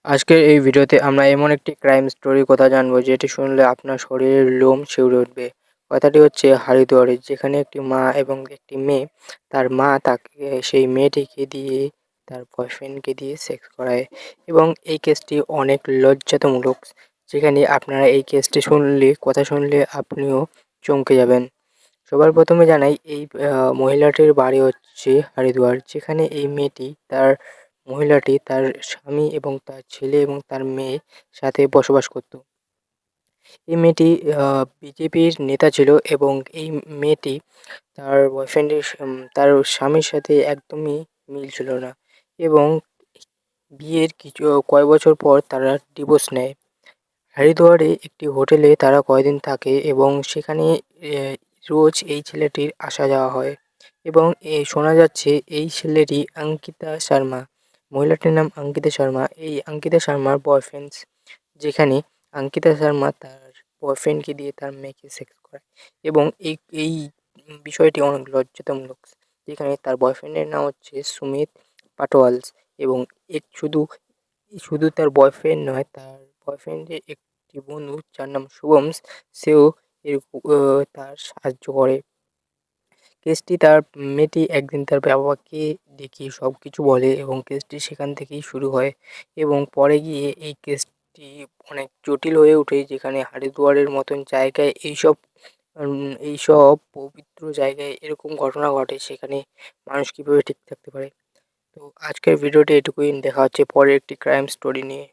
আজকের এই ভিডিওতে আমরা এমন একটি ক্রাইম স্টোরির কথা জানবো যেটি শুনলে আপনার শরীরের লোম শিউরে উঠবে। কথাটি হচ্ছে হরিদ্বারে, যেখানে একটি মা এবং একটি মেয়ে, তার মা তাকে সেই মেয়েটিকে দিয়ে তার বয়ফ্রেন্ডকে দিয়ে সেক্স করায় এবং এই কেসটি অনেক লজ্জাতমূলক, যেখানে আপনারা এই কেসটি কথা শুনলে আপনিও চমকে যাবেন। সবার প্রথমে জানাই এই মহিলাটির বাড়ি হচ্ছে হরিদ্বার, যেখানে এই মহিলাটি তার স্বামী এবং তার ছেলে এবং তার মেয়ের সাথে বসবাস করত। এই মেয়েটি বিজেপির নেতা ছিল এবং এই মেয়েটি তার স্বামীর সাথে একদমই মিল ছিল না এবং বিয়ের কয়েক বছর পর তারা ডিভোর্স নেয়। হরিদ্বারে একটি হোটেলে তারা কয়েকদিন থাকে এবং সেখানে এ রোজ এই ছেলেটির আসা যাওয়া হয় এবং শোনা যাচ্ছে এই ছেলেটি অঙ্কিতা শর্মা, মহিলাটির নাম অঙ্কিতা শর্মা। এই অঙ্কিতা শর্মার বয়ফ্রেন্ড, যেখানে অঙ্কিতা শর্মা তার বয়ফ্রেন্ডকে দিয়ে তার মেয়েকে সেক্স করায় এবং এই বিষয়টি অনেক লজ্জাতামূলক, যেখানে তার বয়ফ্রেন্ডের নাম হচ্ছে সুমিত পাটোয়ালস এবং শুধু শুধু তার বয়ফ্রেন্ড নয়, তার বয়ফ্রেন্ডের একটি বন্ধু যার নাম শুভমস, সেও তার সাহায্য করে। মেয়েটি একদিন তার বাবাকে দেখিয়ে সবকিছু বলে এবং কেসটি সেখান থেকেই শুরু হয় এবং পরে গিয়ে এই কেসটি অনেক জটিল হয়ে ওঠে, যেখানে হরিদ্বারের মতন জায়গায় এইসব পবিত্র জায়গায় এরকম ঘটনা ঘটে, সেখানে মানুষ কীভাবে ঠিক থাকতে পারে। তো আজকের ভিডিওটি এটুকুই, দেখা হচ্ছে পরের একটি ক্রাইম স্টোরি নিয়ে।